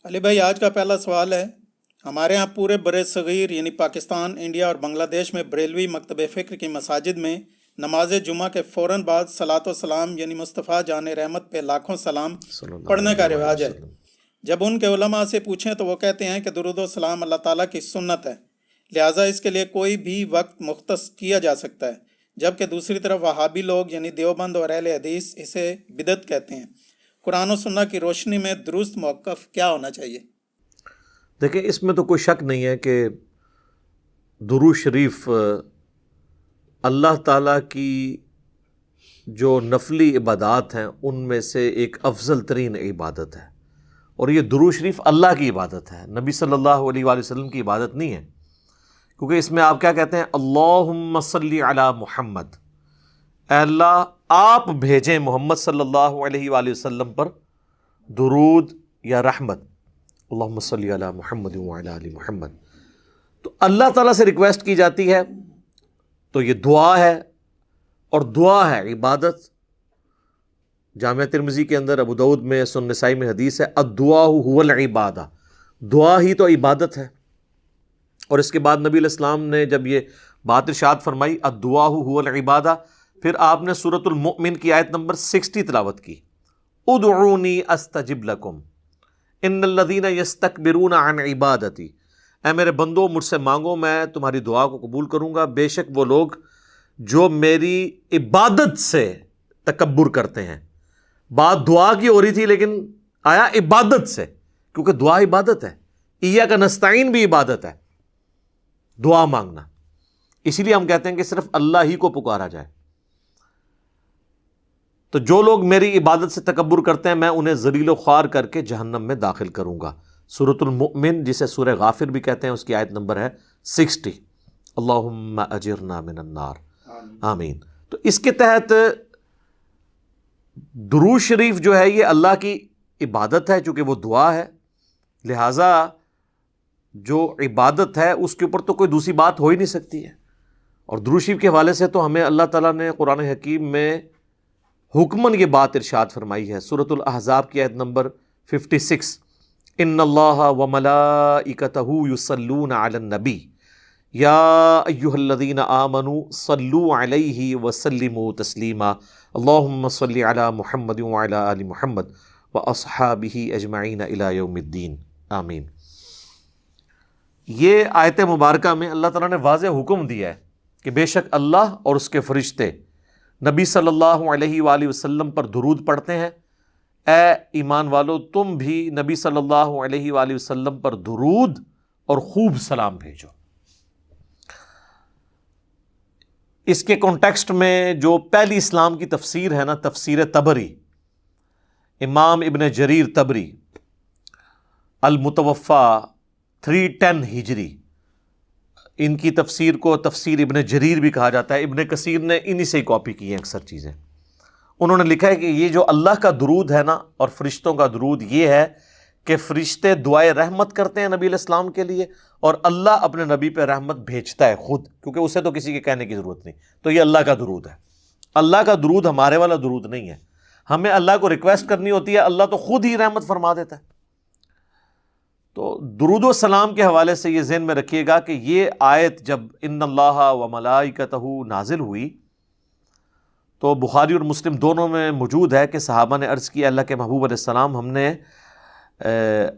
علی بھائی، آج کا پہلا سوال ہے۔ ہمارے ہاں پورے بر صغیر یعنی پاکستان، انڈیا اور بنگلہ دیش میں بریلوی مکتب فکر کی مساجد میں نماز جمعہ کے فوراً بعد صلاۃ و سلام یعنی مصطفیٰ جان رحمت پہ لاکھوں سلام صلی اللہ پڑھنے کا علیہ وآلہ رواج ہے۔ وسلم۔ جب ان کے علماء سے پوچھیں تو وہ کہتے ہیں کہ درود و سلام اللہ تعالیٰ کی سنت ہے، لہٰذا اس کے لیے کوئی بھی وقت مختص کیا جا سکتا ہے، جبکہ دوسری طرف وہابی لوگ یعنی دیوبند اور اہل حدیث اسے بدعت کہتے ہیں۔ قرآن و سنت کی روشنی میں درست موقف کیا ہونا چاہیے؟ دیکھیں، اس میں تو کوئی شک نہیں ہے کہ درود شریف اللہ تعالیٰ کی جو نفلی عبادات ہیں ان میں سے ایک افضل ترین عبادت ہے، اور یہ درود شریف اللہ کی عبادت ہے، نبی صلی اللہ علیہ وآلہ وسلم کی عبادت نہیں ہے، کیونکہ اس میں آپ کیا کہتے ہیں؟ اللہم صلی علی محمد، اے اللہ آپ بھیجیں محمد صلی اللہ علیہ وآلہ وسلم پر درود یا رحمت، اللہم صلی علی محمد وعلی آل محمد۔ تو اللہ تعالیٰ سے ریکویسٹ کی جاتی ہے، تو یہ دعا ہے، اور دعا ہے عبادت۔ جامعہ ترمذی کے اندر، ابو داؤد میں، سنن نسائی میں حدیث ہے، الدعاء هو العبادہ، دعا ہی تو عبادت ہے۔ اور اس کے بعد نبی علیہ السلام نے جب یہ بات ارشاد فرمائی الدعاء هو العبادہ، پھر آپ نے سورۃ المؤمن کی آیت نمبر 60 تلاوت کی، ادعونی استجب لکم ان الذین یستکبرون عن عبادتی، اے میرے بندو مجھ سے مانگو میں تمہاری دعا کو قبول کروں گا، بے شک وہ لوگ جو میری عبادت سے تکبر کرتے ہیں۔ بات دعا کی ہو رہی تھی لیکن آیا عبادت سے، کیونکہ دعا عبادت ہے، ایاک نستعین بھی عبادت ہے، دعا مانگنا۔ اسی لیے ہم کہتے ہیں کہ صرف اللہ ہی کو پکارا جائے۔ تو جو لوگ میری عبادت سے تکبر کرتے ہیں میں انہیں ذلیل و خوار کر کے جہنم میں داخل کروں گا۔ سورۃ المؤمن، جسے سورہ غافر بھی کہتے ہیں، اس کی آیت نمبر ہے 60۔ اللہم اجرنا من النار، آمین۔ تو اس کے تحت درود شریف جو ہے یہ اللہ کی عبادت ہے، چونکہ وہ دعا ہے، لہٰذا جو عبادت ہے اس کے اوپر تو کوئی دوسری بات ہو ہی نہیں سکتی ہے۔ اور درود شریف کے حوالے سے تو ہمیں اللہ تعالیٰ نے قرآن حکیم میں حکماً یہ بات ارشاد فرمائی ہے، سورۃ الاحزاب کی آیت نمبر 56، ان اللہ وملائکتہ یصلون علی النبی یا ایھا الذین آمنوا صلوا علیہ وسلموا تسلیما اللہم صلی علی محمد وعلی آل محمد واصحابہ اجمعین الی یوم الدین، آمین۔ یہ آیت مبارکہ میں اللہ تعالیٰ نے واضح حکم دیا ہے کہ بے شک اللہ اور اس کے فرشتے نبی صلی اللہ علیہ وآلہ وسلم پر درود پڑھتے ہیں، اے ایمان والو تم بھی نبی صلی اللہ علیہ وآلہ وسلم پر درود اور خوب سلام بھیجو۔ اس کے کانٹیکسٹ میں جو پہلی اسلام کی تفسیر ہے نا، تفسیر تبری، امام ابن جریر تبری المتوفا 310 ہجری، ان کی تفسیر کو تفسیر ابن جریر بھی کہا جاتا ہے، ابن کثیر نے انہی سے ہی کاپی کی ہیں اکثر چیزیں۔ انہوں نے لکھا ہے کہ یہ جو اللہ کا درود ہے نا اور فرشتوں کا درود، یہ ہے کہ فرشتے دعائے رحمت کرتے ہیں نبی علیہ السلام کے لیے، اور اللہ اپنے نبی پہ رحمت بھیجتا ہے خود، کیونکہ اسے تو کسی کے کہنے کی ضرورت نہیں۔ تو یہ اللہ کا درود ہے۔ اللہ کا درود ہمارے والا درود نہیں ہے، ہمیں اللہ کو ریکویسٹ کرنی ہوتی ہے، اللہ تو خود ہی رحمت فرما دیتا ہے۔ تو درود و سلام کے حوالے سے یہ ذہن میں رکھیے گا کہ یہ آیت جب ان اللہ و ملائکتہ نازل ہوئی تو بخاری اور مسلم دونوں میں موجود ہے کہ صحابہ نے عرض کیا، اللہ کے محبوب علیہ السلام ہم نے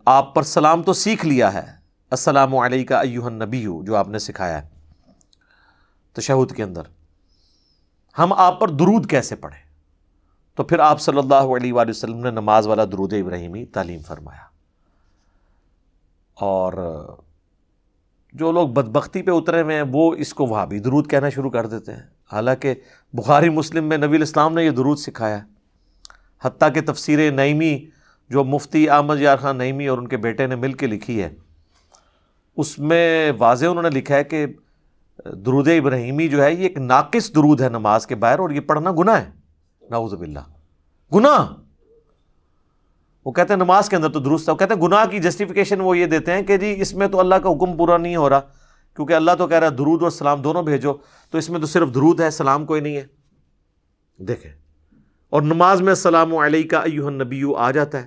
آپ پر سلام تو سیکھ لیا ہے، السلام علیکہ ایھا النبی، جو آپ نے سکھایا ہے تشہد کے اندر، ہم آپ پر درود کیسے پڑھیں؟ تو پھر آپ صلی اللہ علیہ وآلہ وسلم نے نماز والا درود ابراہیمی تعلیم فرمایا۔ اور جو لوگ بدبختی پہ اترے ہوئے ہیں وہ اس کو وہابی درود کہنا شروع کر دیتے ہیں، حالانکہ بخاری مسلم میں نبی علیہ السلام نے یہ درود سکھایا ہے۔ حتیٰ کہ تفسیر نعیمی جو مفتی احمد یار خان نعیمی اور ان کے بیٹے نے مل کے لکھی ہے، اس میں واضح انہوں نے لکھا ہے کہ درود ابراہیمی جو ہے یہ ایک ناقص درود ہے نماز کے باہر، اور یہ پڑھنا گناہ ہے، نعوذ باللہ، گناہ۔ وہ کہتے ہیں نماز کے اندر تو درست ہے، وہ کہتے ہیں گناہ کی جسٹیفیکیشن وہ یہ دیتے ہیں کہ جی اس میں تو اللہ کا حکم پورا نہیں ہو رہا، کیونکہ اللہ تو کہہ رہا ہے درود اور سلام دونوں بھیجو، تو اس میں تو صرف درود ہے، سلام کوئی نہیں ہے۔ دیکھیں، اور نماز میں السلام علیکہ ایھا النبی آ جاتا ہے،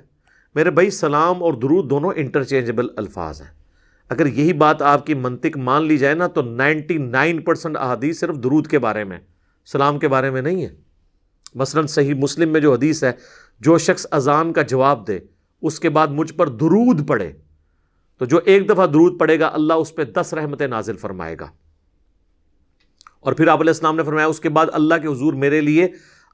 میرے بھائی سلام اور درود دونوں انٹرچینجبل الفاظ ہیں. اگر یہی بات آپ کی منطق مان لی جائے نا تو 99% احادیث صرف درود کے بارے میں، سلام کے بارے میں نہیں ہے. مثلا صحیح مسلم میں جو حدیث ہے، جو شخص اذان کا جواب دے اس کے بعد مجھ پر درود پڑھے تو جو ایک دفعہ درود پڑھے گا اللہ اس پہ 10 رحمتیں نازل فرمائے گا. اور پھر آپ علیہ السلام نے فرمایا اس کے بعد اللہ کے حضور میرے لیے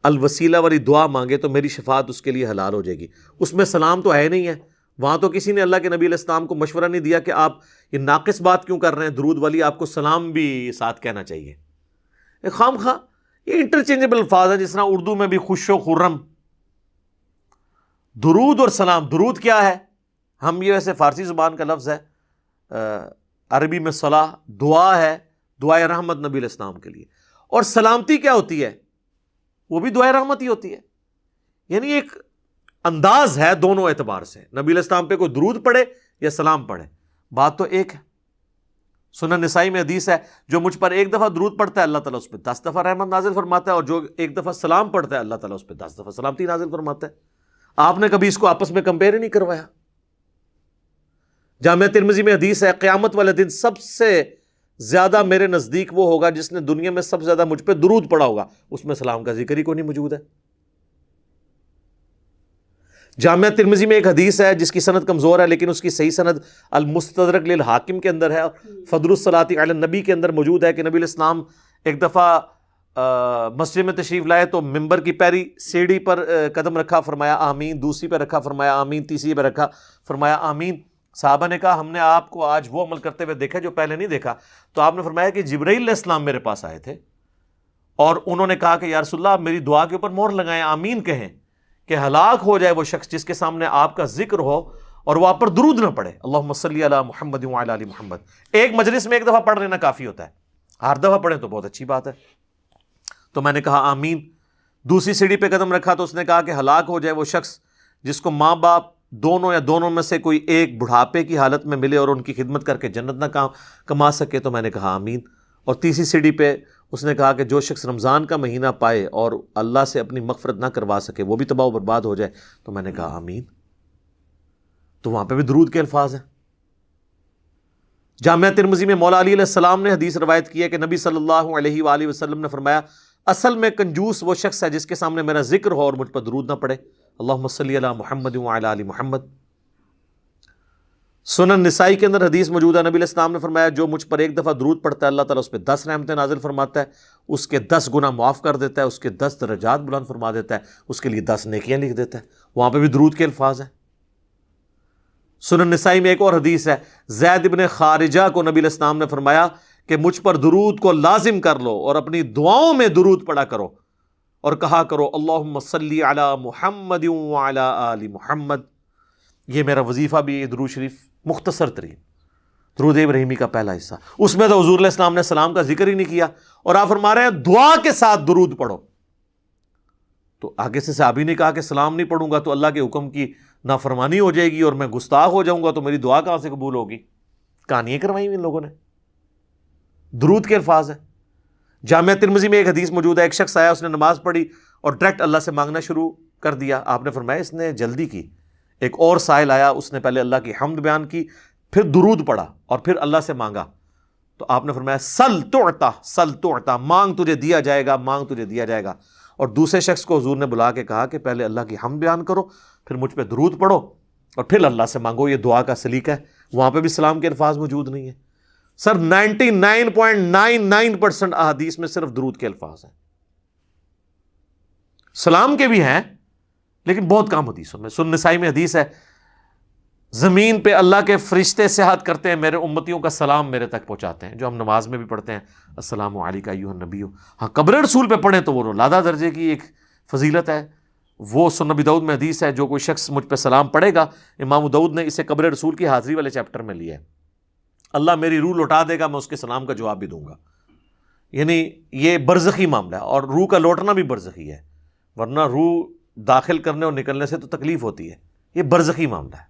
الوسیلہ والی دعا مانگے تو میری شفاعت اس کے لیے حلال ہو جائے گی. اس میں سلام تو ہے نہیں ہے. وہاں تو کسی نے اللہ کے نبی علیہ السلام کو مشورہ نہیں دیا کہ آپ یہ ناقص بات کیوں کر رہے ہیں، درود والی آپ کو سلام بھی ساتھ کہنا چاہیے. خام خواہ یہ انٹرچینجبل الفاظ ہیں، جس طرح اردو میں بھی خوش و خرم. درود اور سلام، درود کیا ہے؟ ہم یہ ویسے فارسی زبان کا لفظ ہے، عربی میں صلاح دعا ہے، دعائے رحمت نبی علیہ السلام کے لیے. اور سلامتی کیا ہوتی ہے؟ وہ بھی دعائے رحمت ہی ہوتی ہے. یعنی ایک انداز ہے دونوں اعتبار سے، نبی علیہ السلام پہ کوئی درود پڑھے یا سلام پڑھے، بات تو ایک ہے. سنن نسائی میں حدیث ہے، جو مجھ پر ایک دفعہ درود پڑھتا ہے اللہ تعالیٰ اس پہ 10 دفعہ رحمت نازل فرماتا ہے، اور جو ایک دفعہ سلام پڑھتا ہے اللہ تعالیٰ اس پہ 10 دفعہ سلامتی نازل فرماتا ہے. آپ نے کبھی اس کو آپس میں کمپیئر ہی نہیں کروایا. جامعہ ترمذی میں حدیث ہے، قیامت والے دن سب سے زیادہ میرے نزدیک وہ ہوگا جس نے دنیا میں سب سے زیادہ مجھ پہ درود پڑا ہوگا، اس میں سلام کا ذکر ہی کوئی نہیں موجود ہے. جامعہ ترمذی میں ایک حدیث ہے جس کی سند کمزور ہے، لیکن اس کی صحیح سند المستدرک للحاکم کے اندر ہے، فضل الصلاۃ علی النبی کے اندر موجود ہے کہ نبی علیہ السلام ایک دفعہ مسجد میں تشریف لائے تو ممبر کی پہلی سیڑھی پر قدم رکھا، فرمایا آمین، دوسری پہ رکھا، فرمایا آمین، تیسری پہ رکھا، فرمایا آمین. صحابہ نے کہا ہم نے آپ کو آج وہ عمل کرتے ہوئے دیکھا جو پہلے نہیں دیکھا. تو آپ نے فرمایا کہ جبرائیل علیہ السلام میرے پاس آئے تھے اور انہوں نے کہا کہ یا رسول اللہ آپ میری دعا کے اوپر مہر لگائیں، آمین کہیں کہ ہلاک ہو جائے وہ شخص جس کے سامنے آپ کا ذکر ہو اور وہ آپ پر درود نہ پڑھے. اللہم صلی علی محمد وعلی آل محمد. ایک مجلس میں ایک دفعہ پڑھ لینا کافی ہوتا ہے، ہر دفعہ پڑھیں تو بہت اچھی بات ہے. تو میں نے کہا آمین. دوسری سیڑھی پہ قدم رکھا تو اس نے کہا کہ ہلاک ہو جائے وہ شخص جس کو ماں باپ دونوں یا دونوں میں سے کوئی ایک بڑھاپے کی حالت میں ملے اور ان کی خدمت کر کے جنت نہ کما سکے. تو میں نے کہا آمین. اور تیسری سیڑھی پہ اس نے کہا کہ جو شخص رمضان کا مہینہ پائے اور اللہ سے اپنی مغفرت نہ کروا سکے وہ بھی تباہ و برباد ہو جائے. تو میں نے کہا آمین. تو وہاں پہ بھی درود کے الفاظ ہیں. جامعہ ترمذی میں مولا علی علیہ السلام نے حدیث روایت کی ہے کہ نبی صلی اللہ علیہ وآلہ وسلم نے فرمایا اصل میں کنجوس وہ شخص ہے جس کے سامنے میرا ذکر ہو اور مجھ پر درود نہ پڑے. اللہم صلی علی محمد وعلی آل محمد. سنن نسائی کے اندر حدیث موجود ہے، نبی علیہ السلام نے فرمایا جو مجھ پر ایک دفعہ درود پڑتا ہے اللہ تعالیٰ اس پہ 10 رحمتیں نازل فرماتا ہے، اس کے 10 گناہ معاف کر دیتا ہے، اس کے 10 درجات بلند فرما دیتا ہے، اس کے لیے 10 نیکیاں لکھ دیتا ہے. وہاں پہ بھی درود کے الفاظ ہیں. سنن نسائی میں ایک اور حدیث ہے، زید بن خارجہ کو نبی علیہ السلام نے فرمایا کہ مجھ پر درود کو لازم کر لو اور اپنی دعاؤں میں درود پڑھا کرو اور کہا کرو اللہم صلی علی محمد وعلی آل محمد. یہ میرا وظیفہ بھی ہے، درود شریف مختصر ترین درود ابراہیمی کا پہلا حصہ. اس میں تو حضور علیہ السلام نے سلام کا ذکر ہی نہیں کیا اور آپ فرما رہے ہیں دعا کے ساتھ درود پڑھو. تو آگے سے صحابی نے کہا کہ سلام نہیں پڑھوں گا تو اللہ کے حکم کی نافرمانی ہو جائے گی اور میں گستاخ ہو جاؤں گا تو میری دعا کہاں سے قبول ہوگی. کہانیاں کروائی ان لوگوں نے. درود کے الفاظ ہیں. جامعہ ترمذی میں ایک حدیث موجود ہے، ایک شخص آیا، اس نے نماز پڑھی اور ڈائریکٹ اللہ سے مانگنا شروع کر دیا. آپ نے فرمایا اس نے جلدی کی. ایک اور سائل آیا، اس نے پہلے اللہ کی حمد بیان کی، پھر درود پڑھا اور پھر اللہ سے مانگا. تو آپ نے فرمایا سل تعطا، سل تعطا، مانگ تجھے دیا جائے گا، مانگ تجھے دیا جائے گا. اور دوسرے شخص کو حضور نے بلا کے کہا کہ پہلے اللہ کی حمد بیان کرو، پھر مجھ پہ درود پڑھو اور پھر اللہ سے مانگو. یہ دعا کا سلیقہ ہے. وہاں پہ بھی سلام کے الفاظ موجود نہیں ہیں. سر 99.99% احادیث میں صرف درود کے الفاظ ہیں. سلام کے بھی ہیں لیکن بہت کم حدیثوں میں. سنن نسائی میں حدیث ہے زمین پہ اللہ کے فرشتے سیاحت کرتے ہیں، میرے امتیوں کا سلام میرے تک پہنچاتے ہیں، جو ہم نماز میں بھی پڑھتے ہیں السلام علیکم ایھا النبی. ہاں قبر رسول پہ پڑھیں تو وہ لادہ درجے کی ایک فضیلت ہے. وہ سنن ابی داؤد میں حدیث ہے جو کوئی شخص مجھ پہ سلام پڑھے گا، امام داؤد نے اسے قبر رسول کی حاضری والے چیپٹر میں لیا ہے، اللہ میری روح لوٹا دے گا، میں اس کے سلام کا جواب بھی دوں گا. یعنی یہ برزخی معاملہ ہے اور روح کا لوٹنا بھی برزخی ہے، ورنہ روح داخل کرنے اور نکلنے سے تو تکلیف ہوتی ہے. یہ برزخی معاملہ ہے.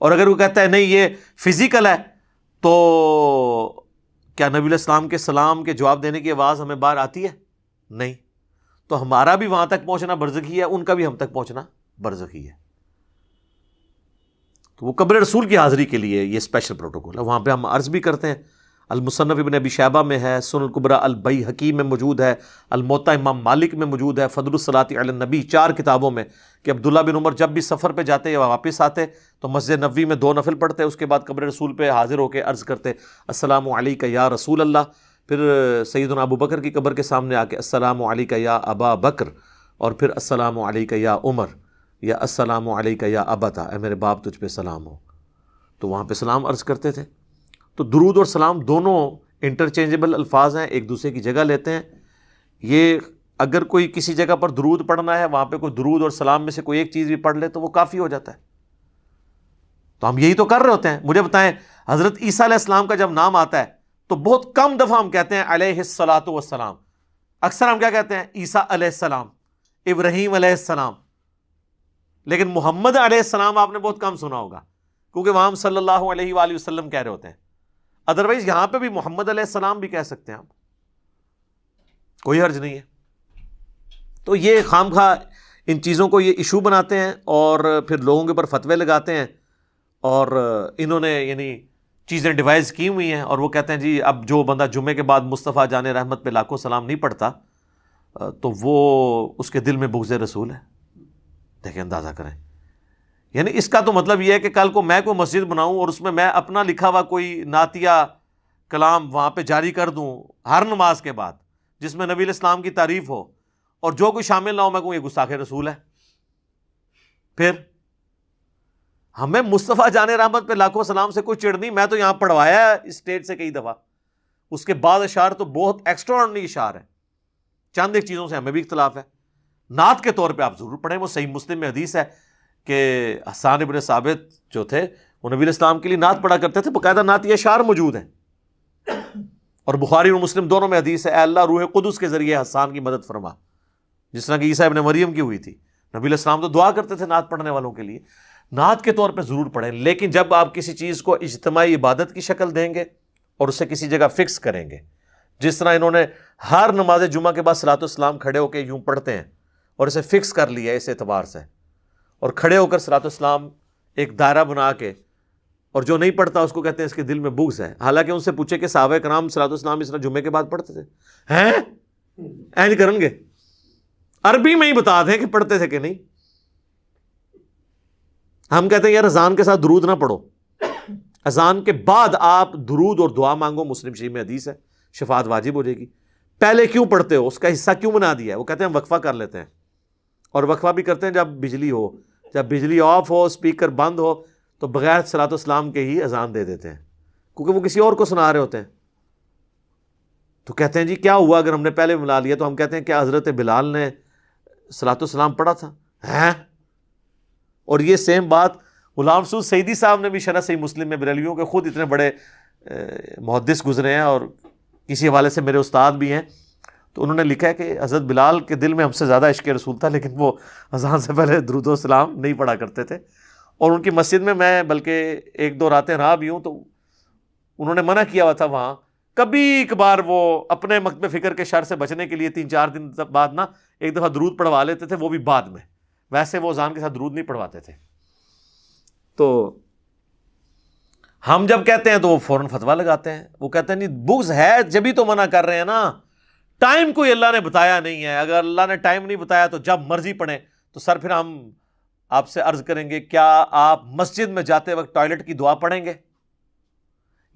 اور اگر وہ کہتا ہے نہیں یہ فزیکل ہے تو کیا نبی علیہ السلام کے سلام کے جواب دینے کی آواز ہمیں باہر آتی ہے؟ نہیں. تو ہمارا بھی وہاں تک پہنچنا برزخی ہے، ان کا بھی ہم تک پہنچنا برزخی ہے. تو وہ قبر رسول کی حاضری کے لیے یہ اسپیشل پروٹوکول ہے. وہاں پہ ہم عرض بھی کرتے ہیں. المصنف ابن ابی شیبہ میں ہے، سنن الکبریٰ البیہقی میں موجود ہے، الموطا امام مالک میں موجود ہے، فضل الصلاۃ علی النبی 4 کتابوں میں، کہ عبداللہ بن عمر جب بھی سفر پہ جاتے یا واپس آتے تو مسجد نبوی میں 2 نفل پڑھتے، اس کے بعد قبر رسول پہ حاضر ہو کے عرض کرتے السلام علیک یا رسول اللہ. پھر سیدنا ابو بکر کی قبر کے سامنے آ کے السلام علیک یا ابا بکر، اور پھر السلام علیک یا عمر، یا السلام علیک یا ابتا، اے میرے باپ تجھ پہ سلام ہو. تو وہاں پہ سلام عرض کرتے تھے. تو درود اور سلام دونوں انٹرچینجبل الفاظ ہیں، ایک دوسرے کی جگہ لیتے ہیں. یہ اگر کوئی کسی جگہ پر درود پڑھنا ہے، وہاں پہ کوئی درود اور سلام میں سے کوئی ایک چیز بھی پڑھ لے تو وہ کافی ہو جاتا ہے. تو ہم یہی تو کر رہے ہوتے ہیں. مجھے بتائیں، حضرت عیسیٰ علیہ السلام کا جب نام آتا ہے تو بہت کم دفعہ ہم کہتے ہیں علیہ الصلاۃ والسلام. اکثر ہم کیا کہتے ہیں؟ عیسیٰ علیہ السلام، ابراہیم علیہ السلام. لیکن محمد علیہ السلام آپ نے بہت کم سنا ہوگا، کیونکہ وہاں ہم صلی اللہ علیہ وآلہ وسلم کہہ رہے ہوتے ہیں. ادروائز یہاں پہ بھی محمد علیہ السلام بھی کہہ سکتے ہیں آپ، کوئی حرج نہیں ہے. تو یہ خام خواہ ان چیزوں کو یہ ایشو بناتے ہیں اور پھر لوگوں کے اوپر فتوے لگاتے ہیں. اور انہوں نے یعنی چیزیں ڈیوائز کی ہوئی ہیں، اور وہ کہتے ہیں جی اب جو بندہ جمعے کے بعد مصطفیٰ جان رحمت پہ لاکھوں سلام نہیں پڑھتا تو وہ اس کے دل میں بغض رسول ہے. دیکھیں، اندازہ کریں. یعنی اس کا تو مطلب یہ ہے کہ کل کو میں کوئی مسجد بناؤں اور اس میں اپنا لکھا ہوا کوئی نعتیہ کلام وہاں پہ جاری کر دوں ہر نماز کے بعد، جس میں نبی علیہ السلام کی تعریف ہو، اور جو کوئی شامل نہ ہو میں کہوں یہ گستاخ رسول ہے. پھر ہمیں مصطفیٰ جان رحمت پہ لاکھوں سلام سے کوئی چڑ نہیں. میں تو یہاں پڑھوایا ہے اسٹیج سے کئی دفعہ. اس کے بعد اشعار تو بہت ایکسٹرا آرڈنری اشعار ہیں. چند ایک چیزوں سے ہمیں بھی اختلاف ہے. نعت کے طور پہ آپ ضرور پڑھیں. وہ صحیح مسلم میں حدیث ہے کہ حسان ابن ثابت جو تھے وہ نبی علیہ السلام کے لیے نعت پڑھا کرتے تھے. باقاعدہ نعتیہ اشعار موجود ہیں. اور بخاری اور مسلم دونوں میں حدیث ہے، اے اللہ روح قدس کے ذریعے حسان کی مدد فرما، جس طرح کہ عیسیٰ ابن مریم کی ہوئی تھی. نبی علیہ السلام تو دعا کرتے تھے نعت پڑھنے والوں کے لیے. نعت کے طور پہ ضرور پڑھیں، لیکن جب آپ کسی چیز کو اجتماعی عبادت کی شکل دیں گے اور اسے کسی جگہ فکس کریں گے، جس طرح انہوں نے ہر نماز جمعہ کے بعد صلاۃ والسلام کھڑے ہو کے یوں پڑھتے ہیں اور اسے فکس کر لیا اس اعتبار سے، اور کھڑے ہو کر صلاۃ والسلام ایک دائرہ بنا کے، اور جو نہیں پڑھتا اس کو کہتے ہیں اس کے دل میں بغض ہے. حالانکہ ان سے پوچھے کہ صحابہ کرام صلاۃ والسلام اس طرح جمعے کے بعد پڑھتے تھے ہیں؟ اینج کریں گے، عربی میں ہی بتا دیں کہ پڑھتے تھے کہ نہیں. ہم کہتے ہیں یار اذان کے ساتھ درود نہ پڑھو، اذان کے بعد آپ درود اور دعا مانگو. مسلم شریف میں حدیث ہے شفاعت واجب ہو جائے گی. پہلے کیوں پڑھتے ہو؟ اس کا حصہ کیوں بنا دیا ہے؟ وہ کہتے ہیں وقفہ کر لیتے ہیں، اور وقفہ بھی کرتے ہیں جب بجلی ہو. جب بجلی آف ہو، اسپیکر بند ہو، تو بغیر صلاۃ والسلام کے ہی اذان دے دیتے ہیں، کیونکہ وہ کسی اور کو سنا رہے ہوتے ہیں. تو کہتے ہیں جی کیا ہوا اگر ہم نے پہلے ملا لیا؟ تو ہم کہتے ہیں کیا حضرت بلال نے صلاۃ والسلام پڑھا تھا؟ ہیں؟ اور یہ سیم بات غلام مسعود سعیدی صاحب نے بھی شرح صحیح مسلم میں، بریلویوں کے خود اتنے بڑے محدث گزرے ہیں اور کسی حوالے سے میرے استاد بھی ہیں، تو انہوں نے لکھا ہے کہ حضرت بلال کے دل میں ہم سے زیادہ عشق رسول تھا، لیکن وہ اذان سے پہلے درود و سلام نہیں پڑھا کرتے تھے. اور ان کی مسجد میں بلکہ 1-2 راتیں رہا بھی ہوں، تو انہوں نے منع کیا ہوا تھا وہاں. کبھی کبھار وہ اپنے مکتب فکر کے شر سے بچنے کے لیے 3-4 دن بعد نا ایک دفعہ درود پڑھوا لیتے تھے، وہ بھی بعد میں. ویسے وہ اذان کے ساتھ درود نہیں پڑھواتے تھے. تو ہم جب کہتے ہیں تو وہ فوراً فتویٰ لگاتے ہیں. وہ کہتے ہیں نہیں بغض ہے جبھی تو منع کر رہے ہیں نا. ٹائم کوئی اللہ نے بتایا نہیں ہے. اگر اللہ نے ٹائم نہیں بتایا تو جب مرضی پڑھیں. تو سر پھر ہم آپ سے عرض کریں گے، کیا آپ مسجد میں جاتے وقت ٹوائلٹ کی دعا پڑھیں گے،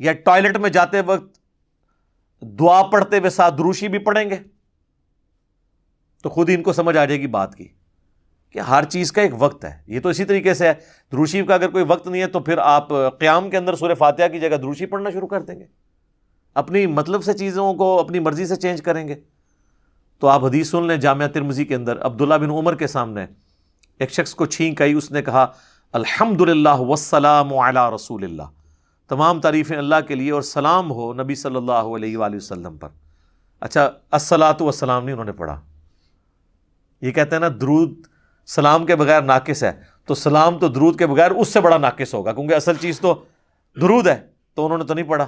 یا ٹوائلٹ میں جاتے وقت دعا پڑھتے ہوئے ساتھ دروشی بھی پڑھیں گے؟ تو خود ہی ان کو سمجھ آ جائے گی بات کی کہ ہر چیز کا ایک وقت ہے. یہ تو اسی طریقے سے ہے، دروشی کا اگر کوئی وقت نہیں ہے تو پھر آپ قیام کے اندر سورہ فاتحہ کی جگہ دروشی پڑھنا شروع کر دیں گے، اپنی مطلب سے چیزوں کو اپنی مرضی سے چینج کریں گے. تو آپ حدیث سن لیں جامعہ ترمذی کے اندر، عبداللہ بن عمر کے سامنے ایک شخص کو چھینک آئی، اس نے کہا الحمدللہ والسلام علی رسول اللہ، تمام تعریفیں اللہ کے لیے اور سلام ہو نبی صلی اللہ علیہ وآلہ وسلم پر. اچھا الصلاۃ والسلام نہیں انہوں نے پڑھا. یہ کہتے ہیں نا درود سلام کے بغیر ناقص ہے، تو سلام تو درود کے بغیر اس سے بڑا ناقص ہوگا، کیونکہ اصل چیز تو درود ہے. تو انہوں نے تو نہیں پڑھا.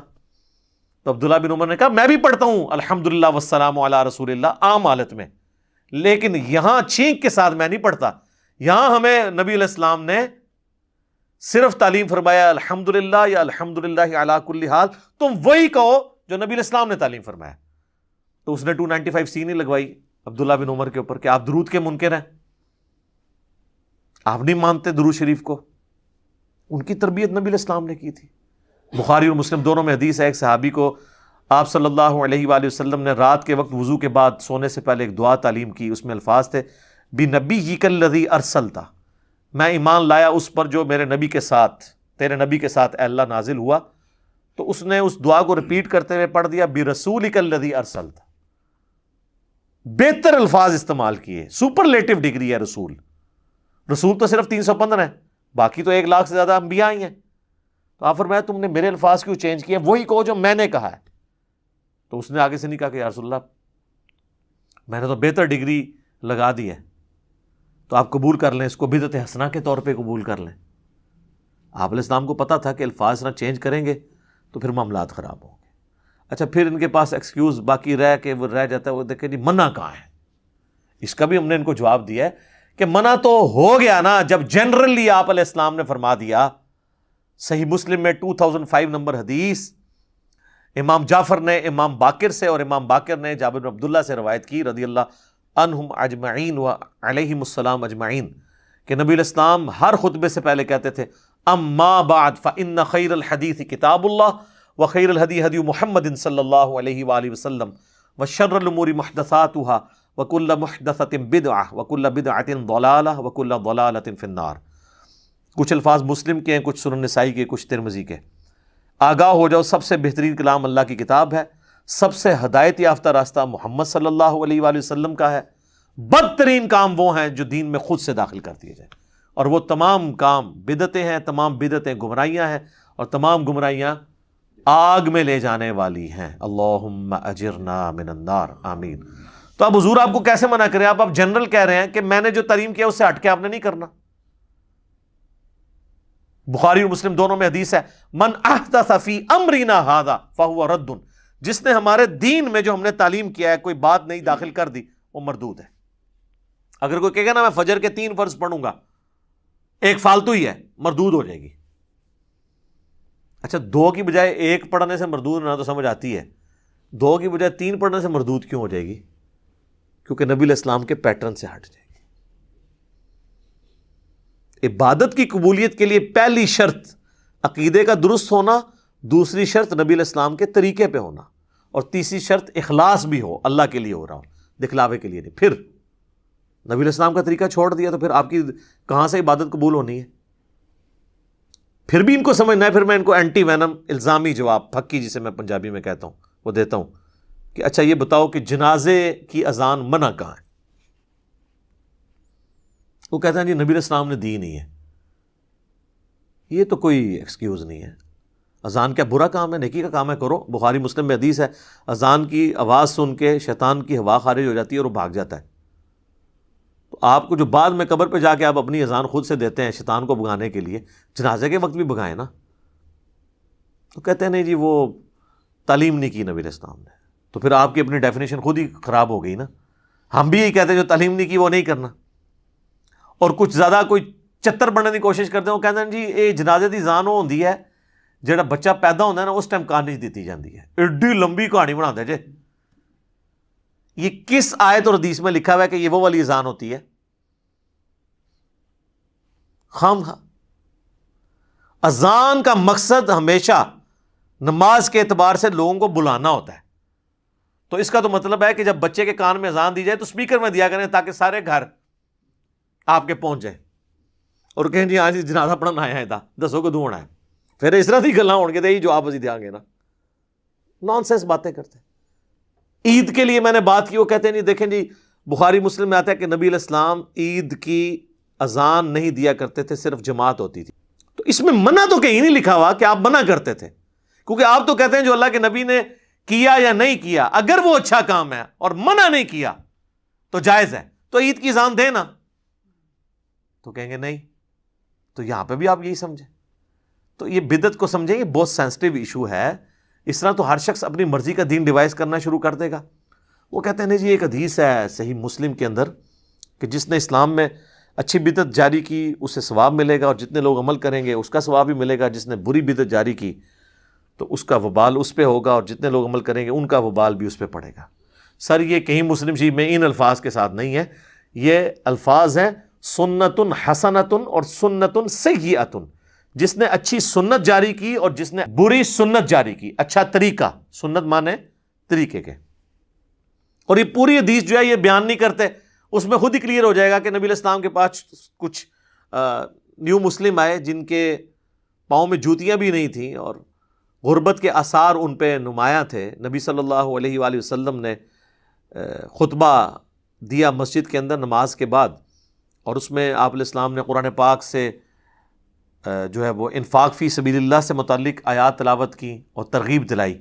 تو عبداللہ بن عمر نے کہا میں بھی پڑھتا ہوں الحمدللہ والسلام علی رسول اللہ عام حالت میں، لیکن یہاں چھینک کے ساتھ میں نہیں پڑھتا. یہاں ہمیں نبی علیہ السلام نے صرف تعلیم فرمایا الحمدللہ یا الحمدللہ علی کل حال، تم وہی کہو جو نبی علیہ السلام نے تعلیم فرمایا۔ تو اس نے 295 نہیں لگوائی عبداللہ بن عمر کے اوپر کہ آپ درود کے منکر ہیں، آپ نہیں مانتے درود شریف کو۔ ان کی تربیت نبی علیہ السلام نے کی تھی۔ بخاری اور مسلم دونوں میں حدیث ہے، ایک صحابی کو آپ صلی اللہ علیہ وآلہ وسلم نے رات کے وقت وضو کے بعد سونے سے پہلے ایک دعا تعلیم کی، اس میں الفاظ تھے بِنَبِيِّكَ الَّذِي أَرْسَلْتَ، میں ایمان لایا اس پر جو میرے نبی کے ساتھ، تیرے نبی کے ساتھ اے اللہ نازل ہوا۔ تو اس نے اس دعا کو ریپیٹ کرتے ہوئے پڑھ دیا بِرَسُولِكَ الَّذِي أَرْسَلْتَ، بہتر الفاظ استعمال کیے، سپرلیٹو ڈگری ہے رسول۔ رسول تو صرف 315 ہیں، باقی تو 1,00,000 سے زیادہ انبیاء ہی ہیں۔ تو آپ فرمایا تم نے میرے الفاظ کیوں چینج کیے، وہی کہو جو میں نے کہا ہے۔ تو اس نے آگے سے نہیں کہا کہ یا رسول اللہ میں نے تو بہتر ڈگری لگا دی ہے، تو آپ قبول کر لیں، اس کو بدعت حسنہ کے طور پہ قبول کر لیں۔ آپ علیہ السلام کو پتا تھا کہ الفاظ نہ چینج کریں گے تو پھر معاملات خراب ہوں گے۔ اچھا پھر ان کے پاس ایکسکیوز باقی وہ رہ جاتا ہے، وہ دیکھیں جی منع کہاں ہے۔ اس کا بھی ہم نے ان کو جواب دیا ہے کہ منع تو ہو گیا نا جب جنرلی آپ علیہ السلام نے فرما دیا۔ صحیح مسلم میں 2005 نمبر حدیث امام جعفر نے امام باقر سے، اور امام باقر نے جابر بن عبداللہ سے روایت کی رضی اللہ عنہم اجمعین و علیہم السلام اجمعین، کہ نبی علیہ السلام ہر خطبے سے پہلے کہتے تھے اما بعد فإن خیر الحدیث کتاب اللہ وخیر الہدی ہدی محمد صلی اللہ علیہ وآلہ وسلم وشر الامور محدثاتها وکل محدثۃ بدعہ وکل بدعۃ ضلالہ وکل ضلالۃ فی النار۔ کچھ الفاظ مسلم کے ہیں، کچھ سنن نسائی کے، کچھ ترمذی کے۔ آگاہ ہو جاؤ سب سے بہترین کلام اللہ کی کتاب ہے، سب سے ہدایت یافتہ راستہ محمد صلی اللہ علیہ وآلہ وسلم کا ہے، بدترین کام وہ ہیں جو دین میں خود سے داخل کر دیے جائیں، اور وہ تمام کام بدعتیں ہیں، تمام بدعتیں گمراہیاں ہیں، اور تمام گمراہیاں آگ میں لے جانے والی ہیں۔ اللہم اجرنا من النار، آمین۔ تو اب حضور آپ کو کیسے منع کریں؟ آپ جنرل کہہ رہے ہیں کہ میں نے جو تعلیم کیا اس سے ہٹ کے آپ نے نہیں کرنا۔ بخاری اور مسلم دونوں میں حدیث ہے من احدث فی امرنا ھذا فہو رد، جس نے ہمارے دین میں جو ہم نے تعلیم کیا ہے کوئی بات نہیں داخل کر دی وہ مردود ہے۔ اگر کوئی کہے گا نا میں فجر کے 3 فرض پڑھوں گا، ایک فالتو ہی ہے، مردود ہو جائے گی۔ اچھا 2 کی بجائے 1 پڑھنے سے مردود ہونا تو سمجھ آتی ہے، 2 کی بجائے 3 پڑھنے سے مردود کیوں ہو جائے گی؟ کیونکہ نبی علیہ السلام کے پیٹرن سے ہٹ جائے گی۔ عبادت کی قبولیت کے لیے پہلی شرط عقیدے کا درست ہونا، دوسری شرط نبی علیہ السلام کے طریقے پہ ہونا، اور تیسری شرط اخلاص بھی ہو، اللہ کے لیے ہو رہا ہو، دکھلاوے کے لیے نہیں۔ پھر نبی علیہ السلام کا طریقہ چھوڑ دیا تو پھر آپ کی کہاں سے عبادت قبول ہونی ہے؟ پھر بھی ان کو سمجھنا ہے۔ پھر میں ان کو اینٹی وینم الزامی جواب، پھکی جسے میں پنجابی میں کہتا ہوں، وہ دیتا ہوں کہ اچھا یہ بتاؤ کہ جنازے کی اذان منع کہاں ہے؟ وہ کہتے ہیں جی نبی علیہ السلام نے دی نہیں ہے۔ یہ تو کوئی ایکسکیوز نہیں ہے۔ اذان کیا برا کام ہے؟ نیکی کا کام ہے، کرو۔ بخاری مسلم میں حدیث ہے اذان کی آواز سن کے شیطان کی ہوا خارج ہو جاتی ہے اور وہ بھاگ جاتا ہے۔ تو آپ کو جو بعد میں قبر پہ جا کے آپ اپنی اذان خود سے دیتے ہیں شیطان کو بھگانے کے لیے، جنازے کے وقت بھی بھگائیں نا۔ تو کہتے ہیں نہیں جی وہ تعلیم نہیں کی نبی علیہ السلام نے، تو پھر آپ کی اپنی ڈیفینیشن خود ہی خراب ہو گئی نا۔ ہم بھی یہی کہتے ہیں جو تعلیم نہیں کی وہ نہیں کرنا، اور کچھ زیادہ کوئی چتر بننے کی کوشش کرتے ہیں، وہ کہتے ہیں جی یہ جنازے دی اذان وہ ہوندی ہے جڑا بچہ پیدا ہوتا ہے نا اس ٹائم کہانی دیتی جاتی ہے، ایڈی لمبی کہانی بنا دے جے۔ یہ کس آیت اور حدیث میں لکھا ہوا ہے کہ یہ وہ والی اذان ہوتی ہے؟ خام خواہ اذان کا مقصد ہمیشہ نماز کے اعتبار سے لوگوں کو بلانا ہوتا ہے، تو اس کا تو مطلب ہے کہ جب بچے کے کان میں اذان دی جائے تو اسپیکر میں دیا کریں تاکہ سارے گھر آپ کے پہنچ جائیں، اور کہیں جی آج جنازہ پڑھنا آیا ہے دسو کدوں ہونا ہے، پھر اس طرح کی گلاں ہون گے تو جو آپ اسی دیا گے نا، نان سینس باتیں کرتے ہیں۔ عید کے لیے میں نے بات کی، وہ کہتے ہیں نہیں دیکھیں جی بخاری مسلم میں آتا ہے کہ نبی علیہ السلام عید کی اذان نہیں دیا کرتے تھے، صرف جماعت ہوتی تھی۔ تو اس میں منع تو کہیں نہیں لکھا ہوا کہ آپ منع کرتے تھے، کیونکہ آپ تو کہتے ہیں جو اللہ کے نبی نے کیا یا نہیں کیا، اگر وہ اچھا کام ہے اور منع نہیں کیا تو جائز ہے، تو عید کی اذان دے نا۔ تو کہیں گے نہیں، تو یہاں پہ بھی آپ یہی سمجھیں۔ تو یہ بدعت کو سمجھیں، یہ بہت سینسٹیو ایشو ہے، اس طرح تو ہر شخص اپنی مرضی کا دین ڈیوائز کرنا شروع کر دے گا۔ وہ کہتے ہیں نہیں جی ایک حدیث ہے صحیح مسلم کے اندر کہ جس نے اسلام میں اچھی بدعت جاری کی اسے ثواب ملے گا، اور جتنے لوگ عمل کریں گے اس کا ثواب بھی ملے گا. جس نے بری بدعت جاری کی تو اس کا وبال اس پہ ہوگا، اور جتنے لوگ عمل کریں گے ان کا وبال بھی اس پہ پڑے گا. سر یہ کہیں مسلم شریف میں ان الفاظ کے ساتھ نہیں ہے، یہ الفاظ ہیں سنت حسنۃ اور سنت سیئۃ. جس نے اچھی سنت جاری کی اور جس نے بری سنت جاری کی. اچھا طریقہ، سنت مانے طریقے کے. اور یہ پوری حدیث جو ہے یہ بیان نہیں کرتے، اس میں خود ہی کلیئر ہو جائے گا کہ نبی علیہ السلام کے پاس کچھ نیو مسلم آئے جن کے پاؤں میں جوتیاں بھی نہیں تھیں اور غربت کے آثار ان پہ نمایاں تھے. نبی صلی اللہ علیہ وآلہ وسلم نے خطبہ دیا مسجد کے اندر نماز کے بعد، اور اس میں آپ علیہ السلام نے قرآن پاک سے جو ہے وہ انفاق فی سبیل اللہ سے متعلق آیات تلاوت کی اور ترغیب دلائی.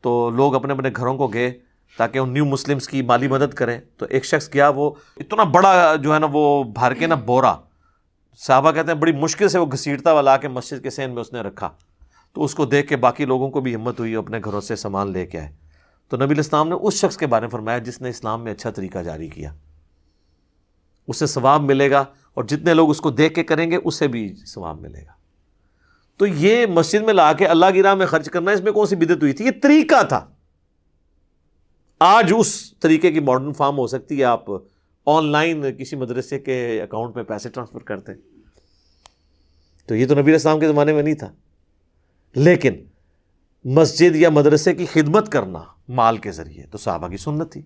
تو لوگ اپنے اپنے گھروں کو گئے تاکہ ان نیو مسلمز کی مالی مدد کریں. تو ایک شخص گیا، وہ اتنا بڑا جو ہے نا وہ بھر کے نا بورا، صحابہ کہتے ہیں بڑی مشکل سے وہ گھسیٹتا ہوا لا کے مسجد کے سین میں اس نے رکھا. تو اس کو دیکھ کے باقی لوگوں کو بھی ہمت ہوئی، اپنے گھروں سے سامان لے کے آئے. تو نبی علیہ السلام نے اس شخص کے بارے میں فرمایا جس نے اسلام میں اچھا طریقہ جاری کیا، اسے ثواب ملے گا، اور جتنے لوگ اس کو دیکھ کے کریں گے اسے بھی ثواب ملے گا. تو یہ مسجد میں لا کے اللہ کی راہ میں خرچ کرنا، اس میں کون سی بدعت ہوئی تھی؟ یہ طریقہ تھا. آج اس طریقے کی ماڈرن فارم ہو سکتی ہے، آپ آن لائن کسی مدرسے کے اکاؤنٹ میں پیسے ٹرانسفر کرتے ہیں. تو یہ تو نبی علیہ السلام کے زمانے میں نہیں تھا. لیکن مسجد یا مدرسے کی خدمت کرنا مال کے ذریعے تو صحابہ کی سنت تھی.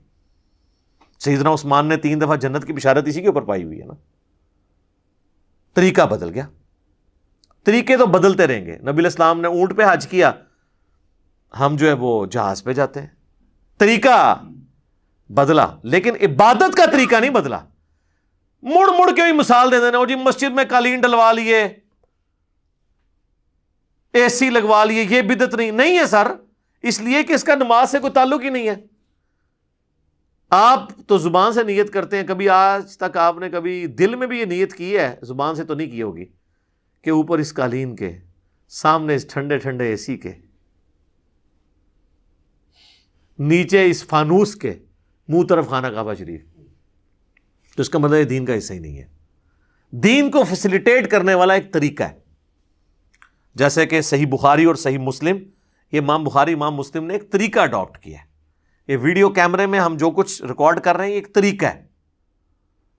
سیدنا عثمان نے 3 دفعہ جنت کی بشارت اسی کے اوپر پائی ہوئی ہے نا. طریقہ بدل گیا. طریقے تو بدلتے رہیں گے. نبی علیہ السلام نے اونٹ پہ حج کیا، ہم جو ہے وہ جہاز پہ جاتے ہیں. طریقہ بدلا لیکن عبادت کا طریقہ نہیں بدلا. مڑ مڑ کے بھی مثال دے دینا، وہ جی مسجد میں قالین ڈلوا لیے، اے سی لگوا لیے، یہ بدعت نہیں ہے سر، اس لیے کہ اس کا نماز سے کوئی تعلق ہی نہیں ہے. آپ تو زبان سے نیت کرتے ہیں، کبھی آج تک آپ نے کبھی دل میں بھی یہ نیت کی ہے، زبان سے تو نہیں کی ہوگی، کہ اوپر اس قالین کے، سامنے اس ٹھنڈے ٹھنڈے اے سی کے، نیچے اس فانوس کے، منہ طرف خانہ کعبہ شریف. تو اس کا مطلب دین کا حصہ ہی نہیں ہے. دین کو فیسیلیٹیٹ کرنے والا ایک طریقہ ہے. جیسے کہ صحیح بخاری اور صحیح مسلم، یہ امام بخاری امام مسلم نے ایک طریقہ اڈاپٹ کیا ہے. یہ ویڈیو کیمرے میں ہم جو کچھ ریکارڈ کر رہے ہیں یہ ایک طریقہ ہے.